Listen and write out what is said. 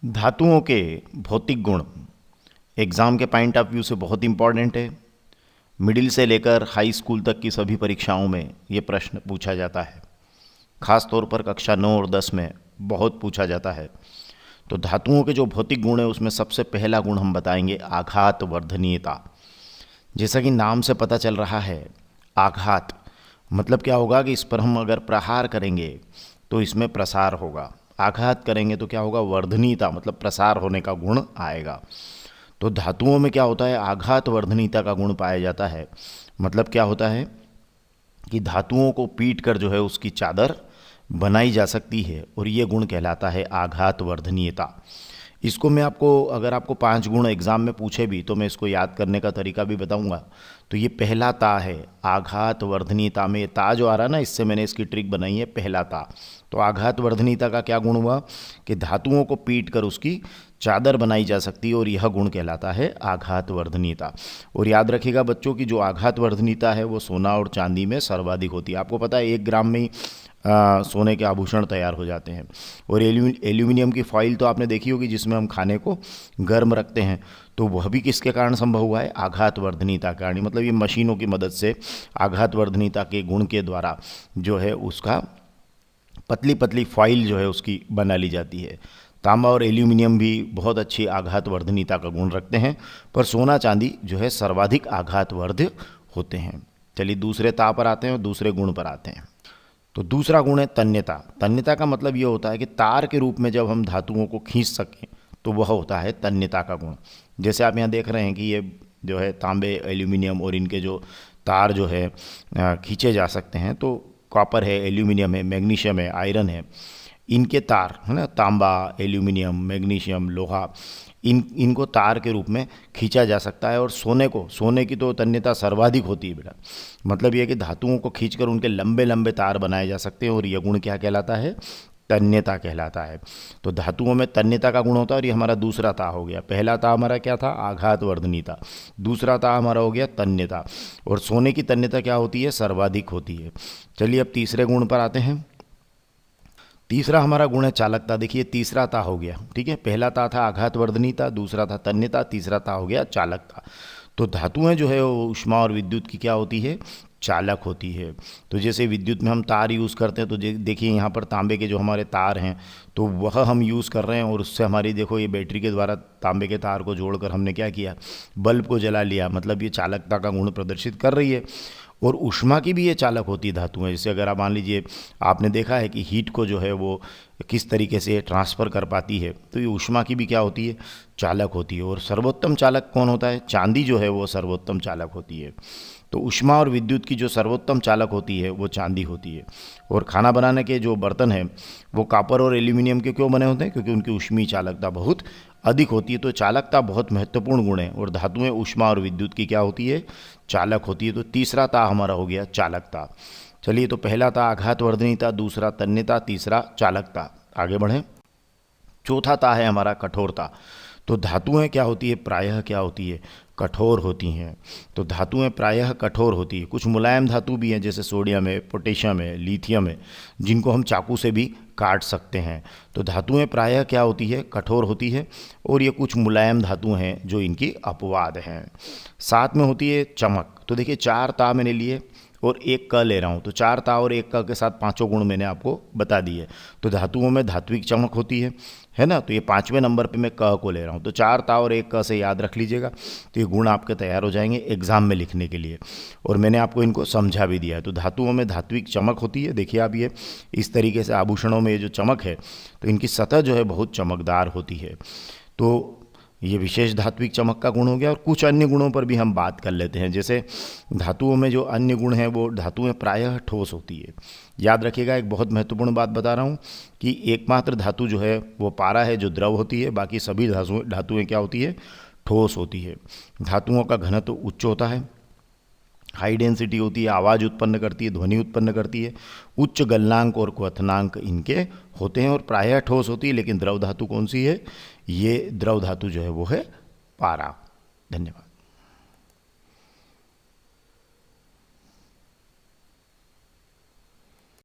धातुओं के भौतिक गुण एग्ज़ाम के पॉइंट ऑफ व्यू से बहुत इंपॉर्टेंट है। मिडिल से लेकर हाई स्कूल तक की सभी परीक्षाओं में ये प्रश्न पूछा जाता है। ख़ास तौर पर कक्षा 9 और 10 में बहुत पूछा जाता है। तो धातुओं के जो भौतिक गुण है उसमें सबसे पहला गुण हम बताएंगे आघात वर्धनीयता। जैसा कि नाम से पता चल रहा है, आघात मतलब क्या होगा कि इस पर हम अगर प्रहार करेंगे तो इसमें प्रसार होगा। आघात करेंगे तो क्या होगा, वर्धनीयता मतलब प्रसार होने का गुण आएगा। तो धातुओं में क्या होता है, आघात वर्धनीयता का गुण पाया जाता है। मतलब क्या होता है कि धातुओं को पीट कर जो है उसकी चादर बनाई जा सकती है और ये गुण कहलाता है आघात वर्धनीयता। इसको मैं आपको, अगर आपको 5 गुण एग्जाम में पूछे भी तो मैं इसको याद करने का तरीका भी बताऊंगा। तो ये पहला ता है आघात वर्धनीयता में, ता जो आ रहा है ना, इससे मैंने इसकी ट्रिक बनाई है, पहला ता। तो आघात वर्धनीयता का क्या गुण हुआ कि धातुओं को पीट कर उसकी चादर बनाई जा सकती है और यह गुण कहलाता है आघात वर्धनीयता। और याद रखिएगा बच्चों की जो आघात वर्धनीयता है वो सोना और चांदी में सर्वाधिक होती है। आपको पता है 1 ग्राम में ही सोने के आभूषण तैयार हो जाते हैं। और एल्यूमिनियम की फॉइल तो आपने देखी होगी जिसमें हम खाने को गर्म रखते हैं, तो वह भी किसके कारण संभव हुआ है, आघात वर्धनीयता के कारण। मतलब ये मशीनों की मदद से आघात वर्धनीयता के गुण के द्वारा जो है उसका पतली पतली फॉइल जो है उसकी बना ली जाती है। तांबा और एल्यूमिनियम भी बहुत अच्छी आघात वर्धनीयता का गुण रखते हैं, पर सोना चांदी जो है सर्वाधिक आघात वर्ध होते हैं। चलिए दूसरे ता पर आते हैं और दूसरे गुण पर आते हैं। तो दूसरा गुण है तन्यता। तन्यता का मतलब ये होता है कि तार के रूप में जब हम धातुओं को खींच सकें तो वह होता है तन्यता का गुण। जैसे आप यहाँ देख रहे हैं कि ये जो है तांबे, एल्यूमिनियम और इनके जो तार जो है खींचे जा सकते हैं। तो कॉपर है, एल्यूमिनियम है, मैग्नीशियम है, आयरन है, इनके तार है ना, तांबा, एल्यूमिनियम, मैग्नीशियम, लोहा, इनको तार के रूप में खींचा जा सकता है। और सोने की तो तन्यता सर्वाधिक होती है बेटा। मतलब ये कि धातुओं को खींचकर उनके लंबे लंबे तार बनाए जा सकते हैं और यह गुण क्या कहलाता है, तन्यता कहलाता है। तो धातुओं में तन्यता का गुण होता है और ये हमारा दूसरा ता हो गया। पहला ता हमारा क्या था, आघात वर्धनीयता। दूसरा ता हमारा हो गया तन्यता। और सोने की तन्यता क्या होती है, सर्वाधिक होती है। चलिए अब तीसरे गुण पर आते हैं। तीसरा हमारा गुण है चालकता। देखिए तीसरा ता हो गया, ठीक है। पहला ता था आघात वर्धनीयता, दूसरा था तन्यता, तीसरा ता हो गया चालकता। तो धातुएं जो है वो ऊष्मा और विद्युत की क्या होती है, चालक होती है। तो जैसे विद्युत में हम तार यूज़ करते हैं, तो देखिए यहाँ पर तांबे के जो हमारे तार हैं तो वह हम यूज़ कर रहे हैं और उससे हमारी, देखो ये बैटरी के द्वारा तांबे के तार को जोड़कर हमने क्या किया, बल्ब को जला लिया। मतलब ये चालकता का गुण प्रदर्शित कर रही है। और ऊष्मा की भी ये चालक होती है धातुएं। जैसे अगर आप मान लीजिए, आपने देखा है कि हीट को जो है वो किस तरीके से ट्रांसफ़र कर पाती है, तो ये ऊष्मा की भी क्या होती है, चालक होती है। और सर्वोत्तम चालक कौन होता है, चांदी जो है वो सर्वोत्तम चालक होती है। तो ऊष्मा और विद्युत की जो सर्वोत्तम चालक होती है वो चांदी होती है। और खाना बनाने के जो बर्तन हैं वो कॉपर और एल्यूमिनियम के क्यों बने होते हैं, क्योंकि उनकी ऊष्मीय चालकता बहुत अधिक होती है। तो चालकता बहुत महत्वपूर्ण गुण है और धातुएं ऊष्मा और विद्युत की क्या होती है, चालक होती है। तो तीसरा ता हमारा हो गया चालकता। चलिए तो पहला था आघात वर्धनीयता, दूसरा तन्यता, तीसरा चालकता। आगे बढ़ें। चौथा ता है हमारा कठोरता। तो धातुएं क्या होती है, प्रायः क्या होती है, कठोर होती हैं। तो धातुएं प्रायः कठोर होती है। कुछ मुलायम धातु भी हैं जैसे सोडियम है, पोटेशियम है, लिथियम है, जिनको हम चाकू से भी काट सकते हैं। तो धातुएं प्रायः क्या होती है, कठोर होती है। और ये कुछ मुलायम धातु हैं जो इनकी अपवाद हैं। साथ में होती है चमक। तो देखिए 4 ता मैंने लिए और 1 क ले रहा हूँ, तो 4 ता और 1 क के साथ पांचों गुण मैंने आपको बता दिए। तो धातुओं में धात्विक चमक होती है ना। तो ये 5वें नंबर पे मैं क को ले रहा हूँ, तो 4 ता और 1 क से याद रख लीजिएगा। तो ये गुण आपके तैयार हो जाएंगे एग्जाम में लिखने के लिए। और मैंने आपको इनको समझा भी दिया है। तो धातुओं में धात्विक चमक होती है। देखिए आप ये इस तरीके से आभूषणों में ये जो चमक है तो इनकी सतह जो है बहुत चमकदार होती है। तो ये विशेष धात्विक चमक का गुण हो गया। और कुछ अन्य गुणों पर भी हम बात कर लेते हैं। जैसे धातुओं में जो अन्य गुण हैं वो धातुएं प्रायः ठोस होती है। याद रखिएगा, एक बहुत महत्वपूर्ण बात बता रहा हूँ कि एकमात्र धातु जो है वो पारा है जो द्रव होती है, बाकी सभी धातुएं क्या होती है, ठोस होती है। धातुओं का घनत्व उच्च होता है, हाई डेंसिटी होती है, आवाज़ उत्पन्न करती है, ध्वनि उत्पन्न करती है, उच्च गलनांक और क्वथनांक इनके होते हैं। और प्रायः ठोस होती है। लेकिन द्रव धातु कौन सी है, ये द्रव धातु जो है वो है पारा। धन्यवाद।